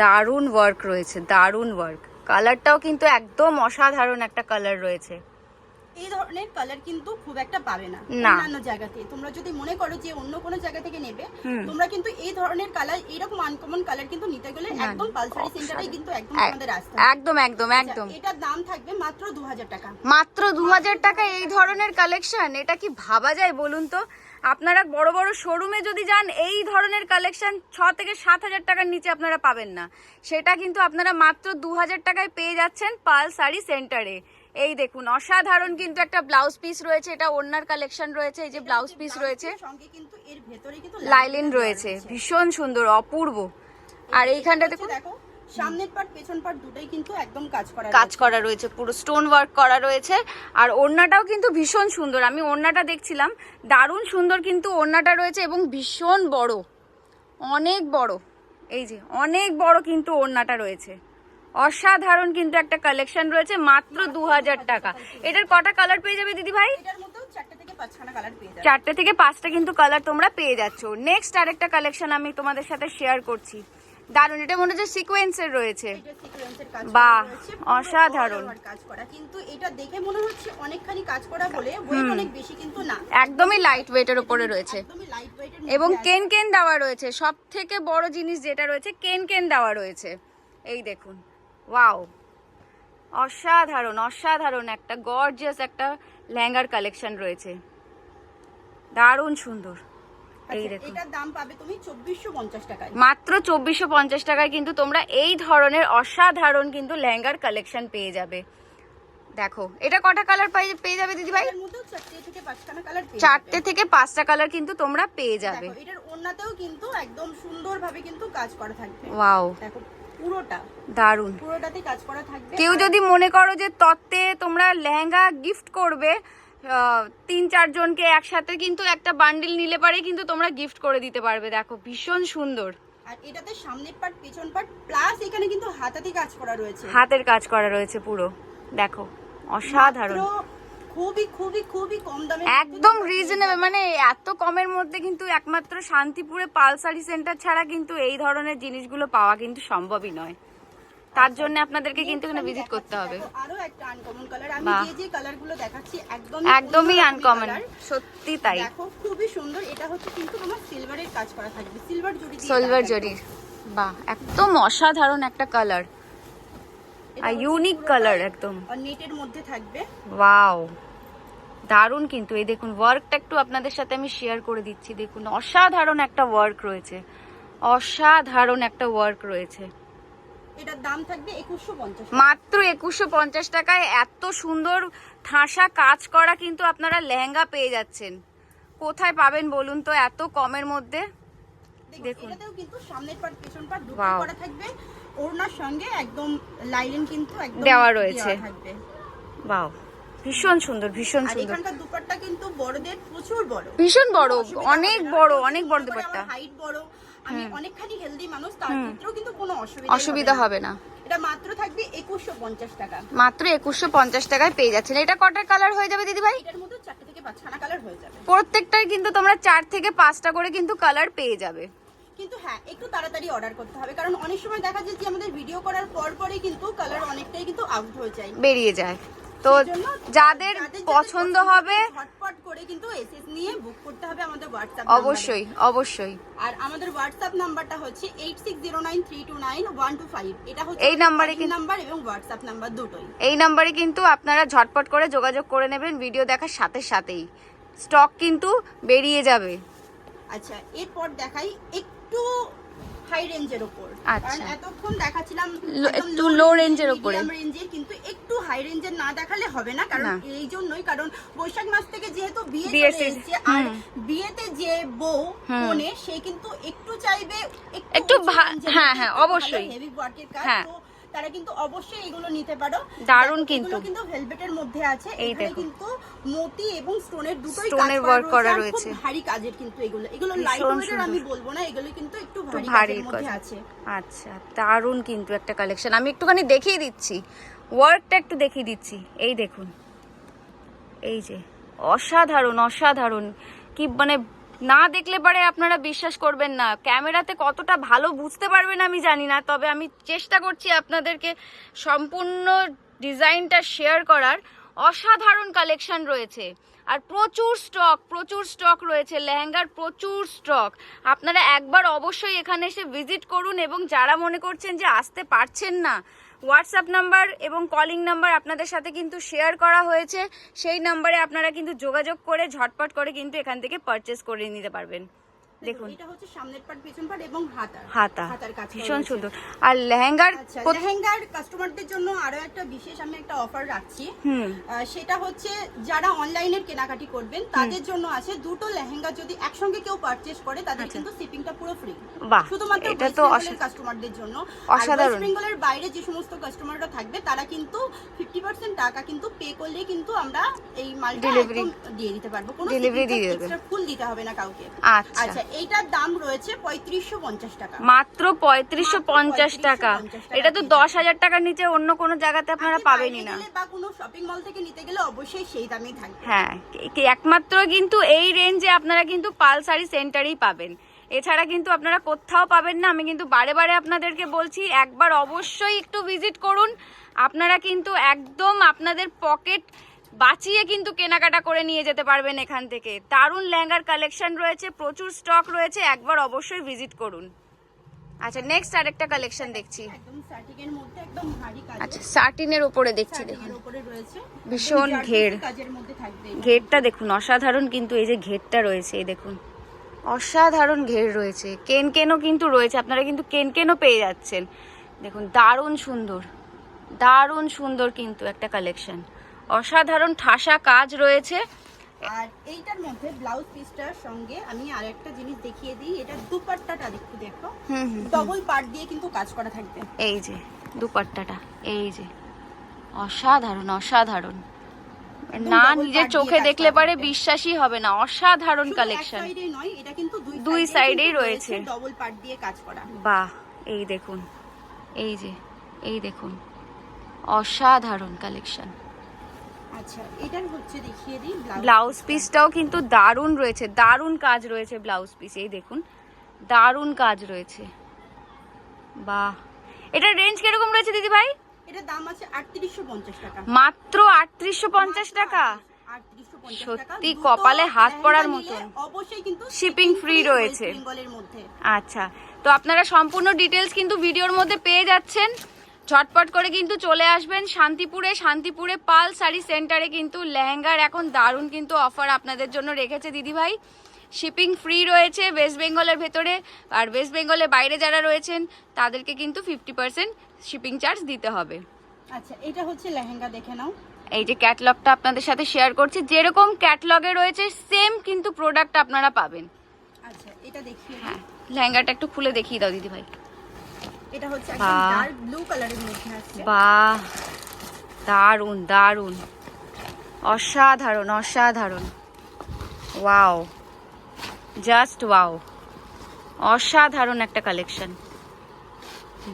[SPEAKER 1] দারুণ ওয়ার্ক রয়েছে, দারুণ ওয়ার্ক। কালারটাও কিন্তু একদম অসাধারণ একটা কালার রয়েছে।
[SPEAKER 2] এই ধরনের কালার কিন্তু খুব একটা পাবে না অন্যান্য জায়গাতে। তোমরা যদি মনে করো যে অন্য কোনো জায়গা থেকে নেবে, তোমরা কিন্তু এই ধরনের কালার, এরকম আনকমন কালার কিন্তু নিতে গেলে একদম পাল শাড়ি সেন্টারে কিন্তু একদম আমাদের আসতে হবে।
[SPEAKER 1] একদম একদম একদম।
[SPEAKER 2] এটার দাম থাকবে মাত্র 2000 টাকা।
[SPEAKER 1] মাত্র 2000 টাকা এই ধরনের কালেকশন, এটা কি ভাবা যায় বলুন তো? আপনারা বড় বড় শোরুমে যদি যান, এই ধরনের কালেকশন 6 থেকে 7000 টাকার নিচে আপনারা পাবেন না। সেটা কিন্তু আপনারা মাত্র 2000 টাকায় পেয়ে যাচ্ছেন পাল শাড়ি সেন্টারে। এই দেখুন অসাধারণ কিন্তু একটা ব্লাউজ পিস রয়েছে, এটা ওড়নার কালেকশন রয়েছে। এই যে ব্লাউজ পিস রয়েছে,
[SPEAKER 2] সঙ্গে কিন্তু এর ভেতরে কিন্তু
[SPEAKER 1] লাইলিন রয়েছে, ভীষণ সুন্দর অপূর্ব। আর এইখানটা দেখো,
[SPEAKER 2] সামনের পার্ট পেছন পার্ট দুটোই কিন্তু একদম
[SPEAKER 1] কাজ করা রয়েছে, পুরো স্টোন ওয়ার্ক করা রয়েছে। আর ওড়নাটাও কিন্তু ভীষণ সুন্দর, আমি ওড়নাটা দেখছিলাম, দারুণ সুন্দর কিন্তু ওড়নাটা রয়েছে এবং ভীষণ বড়, অনেক বড়। এই যে অনেক বড় কিন্তু ওড়নাটা রয়েছে, অসাধারণ কিন্তু একটা কালেকশন রয়েছে মাত্র 2000 টাকা। এটার কটা কালার পেয়ে যাবে দিদি ভাই?
[SPEAKER 2] এটার মধ্যে 4টে থেকে 5খানা কালার পেয়ে যাবে।
[SPEAKER 1] 4টে থেকে 5টা কিন্তু কালার তোমরা পেয়ে যাচ্ছ। নেক্সট আরেকটা কালেকশন আমি তোমাদের সাথে শেয়ার করছি, দারুণ। এটা মনে হচ্ছে সিকোয়েন্সের রয়েছে। বাহ, অসাধারণ
[SPEAKER 2] কাজ করা, কিন্তু এটা দেখে মনে হচ্ছে অনেকখানি কাজ করা বলে ওয়েট অনেক বেশি, কিন্তু না,
[SPEAKER 1] একদমই লাইট ওয়েটের উপরে রয়েছে
[SPEAKER 2] একদমই লাইট ওয়েটের
[SPEAKER 1] এবং কেন কেন দেওয়া রয়েছে। সব থেকে বড় জিনিস যেটা রয়েছে, কেন কেন দেওয়া রয়েছে। এই দেখুন, ওয়াও, অসাধারণ অসাধারণ একটা গর্জিয়াস একটা লেহেঙ্গার কালেকশন রয়েছে, দারুণ সুন্দর। এই
[SPEAKER 2] আচ্ছা,
[SPEAKER 1] দেখুন
[SPEAKER 2] এটার দাম পাবে তুমি 2450 টাকায়।
[SPEAKER 1] মাত্র 2450 টাকায় কিন্তু তোমরা এই ধরনের অসাধারণ কিন্তু লেহেঙ্গার কালেকশন পেয়ে যাবে। দেখো এটা কটা কালার পেয়ে যাবে দিদি ভাই?
[SPEAKER 2] এর মধ্যে 4 থেকে 5খানা কালার পেয়ে
[SPEAKER 1] 4টে থেকে 5টা কালার কিন্তু তোমরা পেয়ে যাবে।
[SPEAKER 2] দেখো এটার ওড়নাতেও কিন্তু একদম সুন্দরভাবে কিন্তু কাজ করা থাকবে।
[SPEAKER 1] ওয়াও
[SPEAKER 2] দেখো পুরোটা
[SPEAKER 1] দারুন।
[SPEAKER 2] পুরোটাতে কাজ করা থাকবে।
[SPEAKER 1] কেউ যদি মনে করো যে তত্ত্বে তোমরা লেহেঙ্গা গিফট করবে 3-4 জনকে একসাথে, কিন্তু একটা বান্ডিল নিলে পারে কিন্তু তোমরা গিফট করে দিতে পারবে। দেখো ভীষণ সুন্দর।
[SPEAKER 2] আর এটাতে সামনের পার্ট পেছন পার্ট প্লাস এখানে কিন্তু হাতাতে কাজ করা রয়েছে,
[SPEAKER 1] হাতের কাজ করা রয়েছে পুরো। দেখো অসাধারণ,
[SPEAKER 2] খুবই খুবই খুবই কম দামে
[SPEAKER 1] একদম রিজনেবল। মানে এত কমের মধ্যে কিন্তু একমাত্র শান্তিপুরে পাল শাড়ি সেন্টার ছাড়া কিন্তু এই ধরনের জিনিসগুলো পাওয়া কিন্তু সম্ভবই নয়। তার জন্য আপনাদেরকে কিন্তু এখানে ভিজিট করতে হবে।
[SPEAKER 2] আরো একটা আনকমন কালার, আমি যে কালারগুলো দেখাচ্ছি
[SPEAKER 1] একদমই আনকমন, সত্যি তাই।
[SPEAKER 2] দেখো খুবই সুন্দর। এটা হচ্ছে কিন্তু তোমার সিলভারের কাজ করা থাকবে, সিলভার জড়ি দিয়ে,
[SPEAKER 1] সিলভার জড়ি। বাহ, একদম অসাধারণ একটা কালার আর ইউনিক কালার একদম।
[SPEAKER 2] আর নেটের মধ্যে থাকবে।
[SPEAKER 1] ওয়াও দারুন কিন্তু। এই দেখুন ওয়ার্কটা একটু আপনাদের সাথে আমি শেয়ার করে দিচ্ছি। দেখুন অসাধারণ একটা ওয়ার্ক রয়েছে, অসাধারণ একটা ওয়ার্ক রয়েছে।
[SPEAKER 2] এটার দাম থাকবে 2150,
[SPEAKER 1] মাত্র 2150 টাকায় এত সুন্দর ঠাসা কাজ করা কিন্তু আপনারা লেহেঙ্গা পেয়ে যাচ্ছেন। কোথায় পাবেন বলুন তো এত কমের মধ্যে?
[SPEAKER 2] দেখুন এটাতেও কিন্তু সামনের পার্ট পেছন পার্ট দুটো করা থাকবে। ওড়নার সঙ্গে একদম লাইলিন কিন্তু একদম
[SPEAKER 1] দেওয়া রয়েছে।
[SPEAKER 2] থাকবে।
[SPEAKER 1] বাহ, ভীষণ সুন্দর, ভীষণ
[SPEAKER 2] আর
[SPEAKER 1] সুন্দর।
[SPEAKER 2] এখানকার দুপাট্টা কিন্তু বড়দের প্রচুর বড়,
[SPEAKER 1] ভীষণ বড়, অনেক বড়, অনেক বড় দুপাট্টা।
[SPEAKER 2] হাইট বড়, আমি অনেকখানি হেলদি মানুষ, তার ক্ষেত্রেও কিন্তু কোনো
[SPEAKER 1] অসুবিধা হবে না।
[SPEAKER 2] এটা মাত্র থাকবে 2150 টাকা।
[SPEAKER 1] মাত্র 2150 টাকায় পেয়ে যাচ্ছেন। এটা কটার কালার হয়ে যাবে দিদি ভাই?
[SPEAKER 2] এটার মধ্যে 4 থেকে 5খানা কালার হয়ে যাবে।
[SPEAKER 1] প্রত্যেকটাই কিন্তু তোমরা 4 থেকে 5টা করে কিন্তু কালার পেয়ে যাবে।
[SPEAKER 2] কিন্তু হ্যাঁ একটু তাড়াতাড়ি অর্ডার করতে হবে, কারণ অনেক সময় দেখা যায় যে আমাদের ভিডিও করার পরই কিন্তু কালার অনেকটাই কিন্তু আউট হয়ে যায়,
[SPEAKER 1] বেরিয়ে যায়। তো যাদের পছন্দ হবে
[SPEAKER 2] ঝটপট করে কিন্তু এসএস নিয়ে বুক করতে হবে আমাদের হোয়াটসঅ্যাপ।
[SPEAKER 1] অবশ্যই অবশ্যই।
[SPEAKER 2] আর আমাদের হোয়াটসঅ্যাপ নাম্বারটা হচ্ছে 8609329125। এটা হচ্ছে
[SPEAKER 1] এই নাম্বারে
[SPEAKER 2] নাম্বার এবং হোয়াটসঅ্যাপ নাম্বার দুটোই।
[SPEAKER 1] এই নাম্বারে কিন্তু আপনারা ঝটপট করে যোগাযোগ করে নেবেন ভিডিও দেখার সাথে সাথেই। স্টক কিন্তু বেরিয়ে যাবে।
[SPEAKER 2] আচ্ছা এরপর দেখাই একটু হাই রেঞ্জের উপর।
[SPEAKER 1] আচ্ছা,
[SPEAKER 2] কারণ এতক্ষণ দেখাচ্ছিলাম
[SPEAKER 1] একটু লো রেঞ্জের উপরে,
[SPEAKER 2] মিডিয়াম রেঞ্জের, কিন্তু একটু হাই রেঞ্জের না দেখালে হবে না। কারণ এই জন্যই, কারণ বৈশাখ মাস থেকে যেহেতু বিয়ে চলে এসেছে, আর বিয়েতে যে বউ কোনে সে কিন্তু একটু চাইবে একটু
[SPEAKER 1] হ্যাঁ হ্যাঁ অবশ্যই
[SPEAKER 2] হেভি ওয়ার্কের কাজ, তো তারা কিন্তু অবশ্যই এগুলো নিতে পারো।
[SPEAKER 1] দারুন কিন্তু
[SPEAKER 2] কিন্তু ভেলভেটের মধ্যে আছে,
[SPEAKER 1] এই
[SPEAKER 2] এখানে
[SPEAKER 1] দেখো
[SPEAKER 2] কিন্তু মতি এবং স্টোনের দুটোই
[SPEAKER 1] স্টোনের ওয়ার্ক করা রয়েছে।
[SPEAKER 2] খুব ভারী কাজের কিন্তু এগুলো লাইট ওয়েটের আমি বলবো না, এগুলো কিন্তু একটু ভারী কাজের মধ্যে আছে।
[SPEAKER 1] আচ্ছা দারুন কিন্তু একটা কালেকশন। আমি একটুখানি দেখিয়ে দিচ্ছি, ওয়ার্কটা একটু দেখিয়ে দিচ্ছি। এই দেখুন, এই যে অসাধারণ অসাধারণ। কি মানে না দেখলে পরে আপনারা বিশ্বাস করবেন না। ক্যামেরাতে কতটা ভালো বুঝতে পারবেন আমি জানি না, তবে আমি চেষ্টা করছি আপনাদেরকে সম্পূর্ণ ডিজাইনটা শেয়ার করার। অসাধারণ কালেকশন রয়েছে আর প্রচুর স্টক রয়েছে লেহেঙ্গার, প্রচুর স্টক। আপনারা একবার অবশ্যই এখানে এসে ভিজিট করুন, এবং যারা মনে করছেন যে আসতে পারছেন না, হোয়াটসঅ্যাপ নাম্বার এবং কলিং নাম্বার আপনাদের সাথে কিন্তু শেয়ার করা হয়েছে। সেই নাম্বারে আপনারা কিন্তু যোগাযোগ করে ঝটপট করে কিন্তু এখান থেকে পারচেস করে নিতে পারবেন। দেখুন
[SPEAKER 2] এটা হচ্ছে সামনের পার্ট পেছন পার্ট এবং হাতার কাজ
[SPEAKER 1] ভীষণ সুন্দর। আর লেহেঙ্গার
[SPEAKER 2] কাস্টমারদের জন্য আরো একটা বিশেষ আমি একটা অফার রাখছি। সেটা হচ্ছে যারা অনলাইনের কেনাকাটি করবেন তাদের জন্য আছে, দুটো লেহেঙ্গা যদি একসঙ্গে কেউ পারচেজ করে তাদের কিন্তু শিপিংটা পুরো ফ্রি, শুধুমাত্র এটা তো কাস্টমারদের জন্য। অসাধারণ। বেঙ্গলের বাইরে যে সমস্ত কাস্টমাররা থাকবে তারা কিন্তু 50% টাকা কিন্তু পে করলে কিন্তু আমরা এই মালটা একদম দিয়ে দিতে পারবো, কোনো ডেলিভারি দিয়ে এক্সট্রা ফুল দিতে হবে না কাউকে। আচ্ছা এইটার দাম রয়েছে 3550 টাকা,
[SPEAKER 1] মাত্র 3550 টাকা। এটা তো 10,000 টাকার নিচে অন্য কোনো জায়গাতে আপনারা পাবেনই না,
[SPEAKER 2] বা কোনো শপিং মল থেকে নিতে গেলে অবশ্যই সেই দামেই থাকবে।
[SPEAKER 1] হ্যাঁ একমাত্র কিন্তু এই রেঞ্জে আপনারা কিন্তু পাল শাড়ি সেন্টারেই পাবেন, এছাড়া কিন্তু আপনারা কোথাও পাবেন না। আমি কিন্তু বারে বারে আপনাদেরকে বলছি একবার অবশ্যই একটু ভিজিট করুন। আপনারা কিন্তু একদম আপনাদের পকেট বাঁচিয়ে কিন্তু কেনাকাটা করে নিয়ে যেতে পারবেন এখান থেকে। দারুণ লেহেঙ্গার কালেকশন রয়েছে, প্রচুর স্টক রয়েছে, একবার অবশ্যই ভিজিট করুন। আচ্ছা নেক্সট আরেকটা কালেকশন দেখছি,
[SPEAKER 2] একদম সাটিনের মধ্যে একদম ভারী কাজ।
[SPEAKER 1] আচ্ছা সাটিনের উপরে দেখছি, দেখুন
[SPEAKER 2] উপরে রয়েছে
[SPEAKER 1] ভীষণ ঘের,
[SPEAKER 2] কাজের মধ্যে থাকবে।
[SPEAKER 1] ঘেরটা দেখুন অসাধারণ কিন্তু, এই যে ঘেরটা রয়েছে এই দেখুন অসাধারণ ঘের রয়েছে, কেনও কিন্তু রয়েছে, আপনারা কিন্তু কেনও পেয়ে যাচ্ছেন। দেখুন দারুণ সুন্দর কিন্তু একটা কালেকশন, অসাধারণ ঠাসা কাজ রয়েছে।
[SPEAKER 2] আর এইটার মধ্যে ব্লাউজ পিসটার সঙ্গে আমি আরেকটা জিনিস দেখিয়ে দিই, এটা দুপাট্টাটা একটু দেখো, ডবল পার্ট দিয়ে কিন্তু কাজ করা থাকবে।
[SPEAKER 1] এই যে দুপাট্টাটা, এই যে অসাধারণ না, নিজের চোখে দেখলে পারে বিশ্বাসই হবে না, অসাধারণ কালেকশন।
[SPEAKER 2] নয়, এটা কিন্তু
[SPEAKER 1] দুই সাইডেই রয়েছে
[SPEAKER 2] ডবল পার্ট দিয়ে কাজ করা।
[SPEAKER 1] বাহ, এই দেখুন, এই দেখুন অসাধারণ কালেকশন।
[SPEAKER 2] আচ্ছা, এটার হচ্ছে দেখিয়ে দিই
[SPEAKER 1] ব্লাউজ পিসটাও কিন্তু দারুণ রয়েছে, দারুণ কাজ রয়েছে ব্লাউজ পিস, এই দেখুন দারুণ কাজ রয়েছে। বাহ, এটার রেঞ্জ কিরকম রয়েছে দিদি ভাই?
[SPEAKER 2] এটার দাম আছে 3850 টাকা,
[SPEAKER 1] মাত্র 3850 টাকা। সত্যি কপালে হাত পড়ার মতন।
[SPEAKER 2] অবশ্যই কিন্তু
[SPEAKER 1] শিপিং ফ্রি রয়েছে
[SPEAKER 2] বেঙ্গলের মধ্যে।
[SPEAKER 1] আচ্ছা, তো আপনারা সম্পূর্ণ ডিটেলস কিন্তু ভিডিওর মধ্যে পেয়ে যাচ্ছেন। ঝটপট করে কিন্তু চলে আসবেন শান্তিপুরে পাল শাড়ি সেন্টারে। কিন্তু লেহেঙ্গার এখন দারুণ কিন্তু অফার আপনাদের জন্য রেখেছে দিদিভাই। শিপিং ফ্রি রয়েছে ওয়েস্ট বেঙ্গলের ভেতরে, আর ওয়েস্ট বেঙ্গলের বাইরে যারা রয়েছেন তাদেরকে কিন্তু 50% শিপিং চার্জ দিতে হবে।
[SPEAKER 2] আচ্ছা, এটা হচ্ছে লেহেঙ্গা, দেখে নাও।
[SPEAKER 1] এই যে ক্যাটালগটা আপনাদের সাথে শেয়ার করছি, যেরকম ক্যাটালগে রয়েছে সেম কিন্তু প্রোডাক্ট আপনারা পাবেন।
[SPEAKER 2] আচ্ছা, এটা দেখিয়ে
[SPEAKER 1] হ্যাঁ, লেহেঙ্গাটা একটু খুলে দেখিয়ে দাও দিদি ভাই।
[SPEAKER 2] এটা হচ্ছে একদম ডার্ক ব্লু কালারের মধ্যে আছে।
[SPEAKER 1] বাহ, দারুণ অসাধারণ ওয়াও, জাস্ট ওয়াও, অসাধারণ একটা কালেকশন।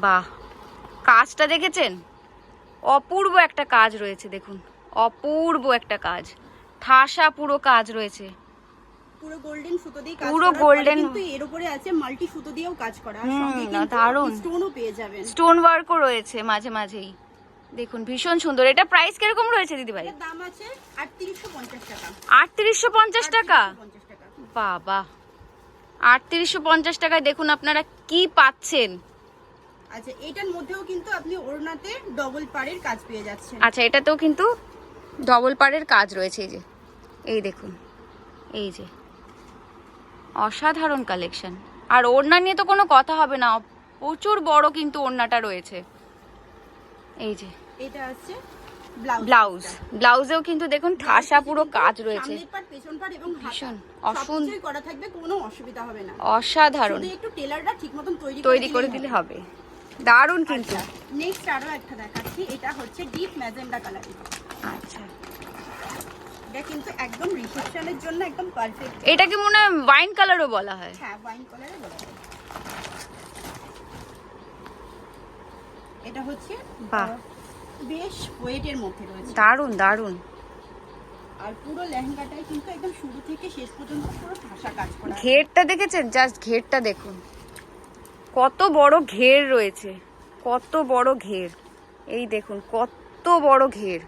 [SPEAKER 1] বাহ, কাজটা দেখেছেন? অপূর্ব একটা কাজ রয়েছে, দেখুন অপূর্ব একটা কাজ, ঠাসা পুরো কাজ রয়েছে,
[SPEAKER 2] পুরো গোল্ডেন সুতো দিয়ে কাজ
[SPEAKER 1] পুরো
[SPEAKER 2] করা,
[SPEAKER 1] গোল্ডেন,
[SPEAKER 2] কিন্তু এর উপরে আছে মাল্টি সুতো দিয়েও কাজ করা, আর সঙ্গে
[SPEAKER 1] না
[SPEAKER 2] কিন্তু
[SPEAKER 1] দারুণ
[SPEAKER 2] স্টোনও পেয়ে যাবেন,
[SPEAKER 1] স্টোন ওয়ার্কও রয়েছে মাঝেই। দেখুন ভীষণ সুন্দর। এটা প্রাইস কিরকম রয়েছে দিদি ভাই?
[SPEAKER 2] এর দাম আছে 3850 টাকা।
[SPEAKER 1] 3850 টাকা?
[SPEAKER 2] 3850 টাকা।
[SPEAKER 1] বাবা, 3850 টাকায় দেখুন আপনারা কি পাচ্ছেন।
[SPEAKER 2] আচ্ছা, এটার মধ্যেও কিন্তু আপনি ওড়নাতে ডবল পাড়ের কাজ পেয়ে যাচ্ছেন।
[SPEAKER 1] আচ্ছা, এটাতেও কিন্তু ডবল পাড়ের কাজ রয়েছে, এই যে এই দেখুন, এই যে অসাধারণ কালেকশন। আর ওড়না নিয়ে তো কোনো কথা হবে না, প্রচুর বড় কিন্তু ওড়নাটা রয়েছে। এই যে
[SPEAKER 2] এটা আছে
[SPEAKER 1] ব্লাউজেও কিন্তু দেখুন ঠাসা পুরো কাজ রয়েছে,
[SPEAKER 2] সামনের পাট পেছন পাট এবং
[SPEAKER 1] ভীষণ
[SPEAKER 2] অসুন্দর করা থাকবে, কোনো অসুবিধা হবে না,
[SPEAKER 1] অসাধারণ।
[SPEAKER 2] শুধু একটু টেলারটা ঠিকমতন
[SPEAKER 1] তৈরি করে দিলে হবে। দারুণ কিন্তু।
[SPEAKER 2] নেক্সট আরো একটা দেখাচ্ছি, এটা হচ্ছে ডিপ ম্যাজেন্ডা কালার।
[SPEAKER 1] আচ্ছা,
[SPEAKER 2] এটা কিন্তু একদম রিসেপশনের জন্য একদম পারফেক্ট।
[SPEAKER 1] এটাকে মনে হয় ওয়াইন কালারও বলা হয়।
[SPEAKER 2] হ্যাঁ, ওয়াইন কালারে বলা হয়। এটা হচ্ছে বেশ ওয়েটের মধ্যে রয়েছে,
[SPEAKER 1] দারুণ।
[SPEAKER 2] আর পুরো লেহেঙ্গাটাই কিন্তু একদম শুরু থেকে শেষ পর্যন্ত পুরো ঠাসা কাজ করা।
[SPEAKER 1] ঘেরটা দেখেছেন? জাস্ট ঘেরটা দেখুন, কত বড় ঘের রয়েছে, কত বড় ঘের, এই দেখুন কত বড় ঘের,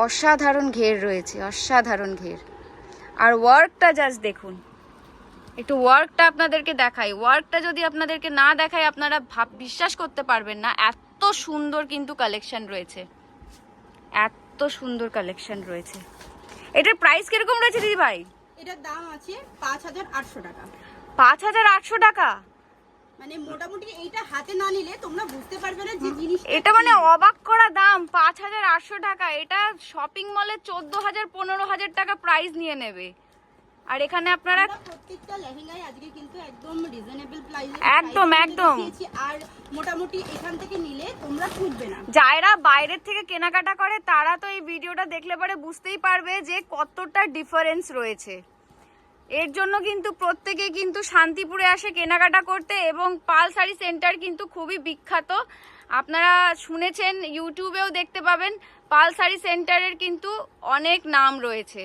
[SPEAKER 1] অসাধারণ ঘের রয়েছে, অসাধারণ ঘের। আর ওয়ার্কটা জাস্ট দেখুন, একটু ওয়ার্কটা আপনাদেরকে দেখাই। ওয়ার্কটা যদি আপনাদেরকে না দেখাই আপনারা বিশ্বাস করতে পারবেন না, এত সুন্দর কিন্তু কালেকশন রয়েছে, এত সুন্দর কালেকশন রয়েছে। এটার প্রাইস কিরকম রয়েছে দিদি ভাই?
[SPEAKER 2] এটার দাম আছে 5800 টাকা।
[SPEAKER 1] 5800 টাকা?
[SPEAKER 2] মানে মোটামুটি এইটা হাতে না নিলে তোমরা বুঝতে পারবে না যে জিনিস,
[SPEAKER 1] এটা মানে অবাক করা দাম। 5800 টাকা, এটা শপিং মলে 14000 15000 টাকা প্রাইস নিয়ে নেবে। আর এখানে আপনারা
[SPEAKER 2] প্রত্যেকটা লেহেঙ্গায় আজকে কিন্তু একদম রিজনেবল প্রাইসে
[SPEAKER 1] একদম
[SPEAKER 2] আর মোটামুটি এখান থেকে নিলে তোমরা ঠকবে না।
[SPEAKER 1] যারা বাইরের থেকে কেনাকাটা করে তারা তো এই ভিডিওটা দেখলে পরে বুঝতেই পারবে যে কতটা ডিফারেন্স রয়েছে। এর জন্য কিন্তু প্রত্যেকে কিন্তু শান্তিপুরে আসে কেনাকাটা করতে, এবং পাল শাড়ি সেন্টার কিন্তু খুবই বিখ্যাত। আপনারা শুনেছেন, ইউটিউবেও দেখতে পাবেন, পাল শাড়ি সেন্টারের কিন্তু অনেক নাম রয়েছে।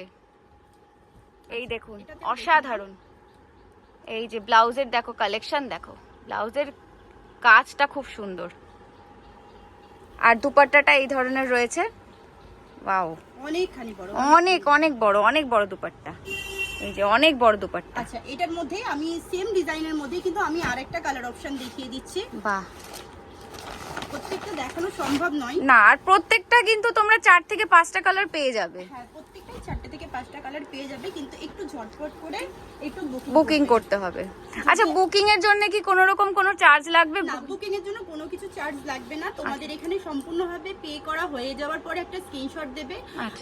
[SPEAKER 1] এই দেখুন অসাধারণ। এই যে ব্লাউজের দেখো কালেকশন, দেখো ব্লাউজের কাজটা খুব সুন্দর, আর দুপাট্টাটা এই ধরনের রয়েছে। ওয়াও,
[SPEAKER 2] অনেকখানি বড়,
[SPEAKER 1] অনেক বড় দুপাট্টা, এই যে অনেক বড় দুপাট্টা।
[SPEAKER 2] আচ্ছা, এটার মধ্যে আমি সেম ডিজাইনের মধ্যে কিন্তু আমি আরেকটা কালার অপশন দেখিয়ে দিচ্ছি।
[SPEAKER 1] বাহ,
[SPEAKER 2] প্রত্যেকটা দেখানো সম্ভব নয়।
[SPEAKER 1] না, আর প্রত্যেকটা কিন্তু তোমরা 4 থেকে 5টা কালার পেয়ে যাবে।
[SPEAKER 2] হ্যাঁ, প্রত্যেকটাই 4টে থেকে 5টা কালার পেয়ে যাবে, কিন্তু একটু ঝটপট করে একটু
[SPEAKER 1] বুকিং করতে হবে। আচ্ছা, বুকিং এর জন্য কি কোনো রকম কোনো চার্জ লাগবে?
[SPEAKER 2] না, বুকিং এর জন্য কোনো কিছু চার্জ লাগবে না। তোমাদের এখানে সম্পূর্ণভাবে পে করা হয়ে যাওয়ার পরে একটা স্ক্রিনশট দেবে,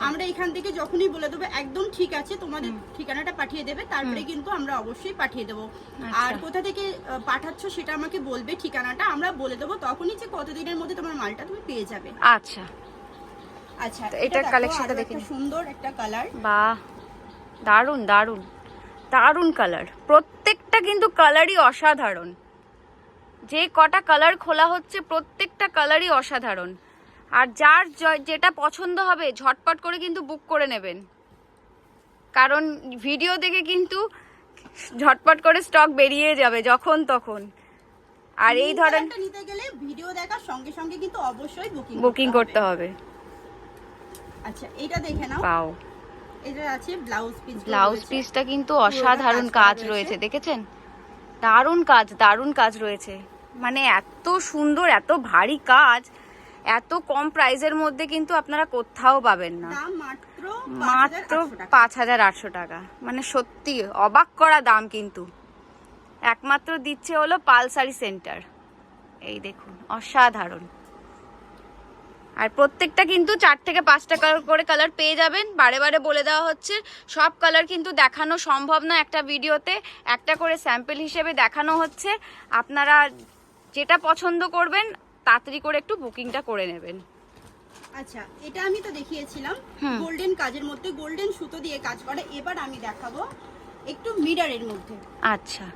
[SPEAKER 2] আমরা এখান থেকে যখনই বলে দেবো একদম ঠিক আছে তোমাদের ঠিকানাটা পাঠিয়ে দেবে, তারপরে কিন্তু আমরা অবশ্যই পাঠিয়ে দেবো। আর কোথা থেকে পাঠাচ্ছ সেটা আমাকে বলবে, ঠিকানাটা আমরা বলে দেবো তখনই যে কতদিনের মধ্যে তোমার মালটা তুমি পেয়ে যাবে।
[SPEAKER 1] আচ্ছা
[SPEAKER 2] আচ্ছা,
[SPEAKER 1] এটা কালেকশনটা দেখে
[SPEAKER 2] সুন্দর একটা কালার।
[SPEAKER 1] বাহ, দারুন দারুন দারুন কালার। প্রত্যেকটা কিন্তু কালারই অসাধারণ। যে কটা কালার খোলা হচ্ছে প্রত্যেকটা কালারই অসাধারণ। আর যার যেটা পছন্দ হবে ঝটপট করে কিন্তু বুক করে নেবেন, কারণ ভিডিও দেখে কিন্তু ঝটপট করে স্টক বেরিয়ে যাবে যখন তখন। আর এই ধরনের
[SPEAKER 2] নিতে গেলে ভিডিও দেখার সঙ্গে সঙ্গে কিন্তু অবশ্যই
[SPEAKER 1] বুকিং করতে হবে।
[SPEAKER 2] আচ্ছা, এটা দেখে নাও।
[SPEAKER 1] পাও,
[SPEAKER 2] এটা আছে ব্লাউজ পিস।
[SPEAKER 1] ব্লাউজ পিসটা কিন্তু অসাধারণ কাজ রয়েছে, দেখেছেন? দারুণ কাজ, দারুণ কাজ রয়েছে। মানে এত সুন্দর, এত ভারী কাজ এত কম প্রাইসের মধ্যে কিন্তু আপনারা কোথাও পাবেন না।
[SPEAKER 2] দাম মাত্র
[SPEAKER 1] 5,800 টাকা। মানে সত্যি অবাক করা দাম, কিন্তু একমাত্র দিচ্ছে হলো পাল শাড়ি সেন্টার। এই দেখুন, অসাধারণ। আর প্রত্যেকটা কিন্তু 4 থেকে 5টা করে কালার পেয়ে যাবেন। বারে বারে বলে দেওয়া হচ্ছে, সব কালার কিন্তু দেখানো সম্ভব না একটা ভিডিওতে, একটা করে স্যাম্পল হিসেবে দেখানো হচ্ছে। আপনারা যেটা পছন্দ করবেন তাড়াতাড়ি করে একটু বুকিংটা করে নেবেন।
[SPEAKER 2] আচ্ছা, এটা আমি তো দেখিয়েছিলাম গোল্ডেন কাজের মধ্যে, গোল্ডেন সুতো দিয়ে কাজ করা। এবার আমি দেখাবো একটু মিররের মধ্যে।
[SPEAKER 1] আচ্ছা,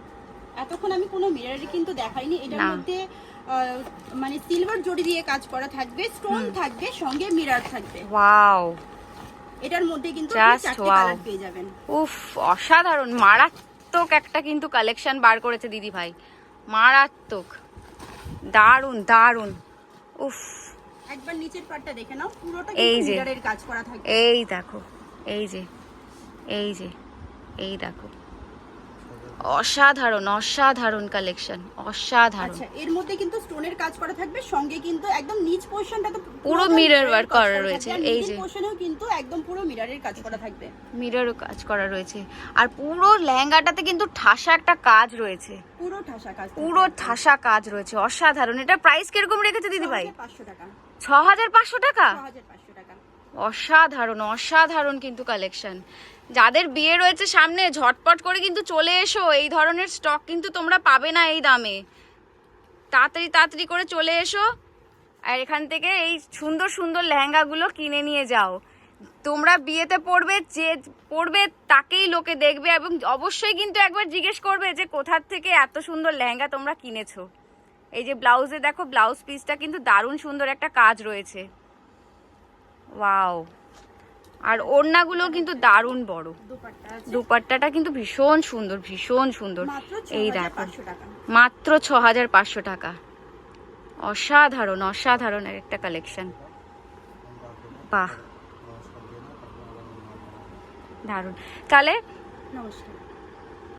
[SPEAKER 2] এতক্ষণ আমি কোনো মিররে কিন্তু দেখাইনি। এটার মধ্যে মানে সিলভার জড়ি দিয়ে কাজ করা থাকবে, স্টোন থাকবে, সঙ্গে মিরর থাকবে।
[SPEAKER 1] ওয়াও,
[SPEAKER 2] এটার মধ্যে কিন্তু 4টে কালার পেয়ে যাবেন।
[SPEAKER 1] উফ, অসাধারণ, মারাত্মক একটা কিন্তু কালেকশন বার করেছে দিদি ভাই, মারাত্মক, দারুন দারুন। উফ,
[SPEAKER 2] একবার নিচের পাটটা দেখে নাও, পুরোটা কিন্তু মিররের কাজ করা থাকবে।
[SPEAKER 1] এই দেখো, এই যে এই যে এই দেখো, অসাধারণ অসাধারণ কালেকশন, অসাধারণ।
[SPEAKER 2] আচ্ছা, এর মধ্যে কিন্তু স্টোনের কাজ করা থাকবে, সঙ্গে কিন্তু একদম নিচ পোরশনটা তো
[SPEAKER 1] পুরো মিরর ওয়ার্ক করা রয়েছে। এই যে
[SPEAKER 2] পোরশনেও কিন্তু একদম পুরো মিররের কাজ করা থাকবে,
[SPEAKER 1] মিররও কাজ করা রয়েছে। আর পুরো লেহেঙ্গাটাতে কিন্তু ঠাসা একটা কাজ রয়েছে,
[SPEAKER 2] পুরো ঠাসা কাজ,
[SPEAKER 1] পুরো ঠাসা কাজ রয়েছে, অসাধারণ। এটা প্রাইস কিরকম রেখেছে দিদি ভাই?
[SPEAKER 2] 500 টাকা।
[SPEAKER 1] 6,500 টাকা?
[SPEAKER 2] 6,500 টাকা।
[SPEAKER 1] অসাধারণ অসাধারণ কিন্তু কালেকশন। যাদের বিয়ে রয়েছে সামনে, ঝটপট করে কিন্তু চলে এসো, এই ধরনের স্টক কিন্তু তোমরা পাবে না এই দামে। তাড়াতাড়ি তাড়াতাড়ি করে চলে এসো আর এখান থেকে এই সুন্দর সুন্দর লেহেঙ্গাগুলো কিনে নিয়ে যাও। তোমরা বিয়েতে পরবে, যে পরবে তাকেই লোকে দেখবে, এবং অবশ্যই কিন্তু একবার জিজ্ঞেস করবে যে কোথা থেকে এত সুন্দর লেহেঙ্গা তোমরা কিনেছো। এই যে ব্লাউজে দেখো, ব্লাউজ পিসটা কিন্তু দারুণ সুন্দর একটা কাজ রয়েছে। ওয়াও, আর ওড়নাগুলো কিন্তু দারুণ বড়, দুপাট্টাটা কিন্তু ভীষণ সুন্দর, ভীষণ সুন্দর। এই দেখো, মাত্র 6,500 টাকা। অসাধারণ অসাধারণ একটা কালেকশন, বাহ, দারুণ। তাহলে
[SPEAKER 2] নমস্কার।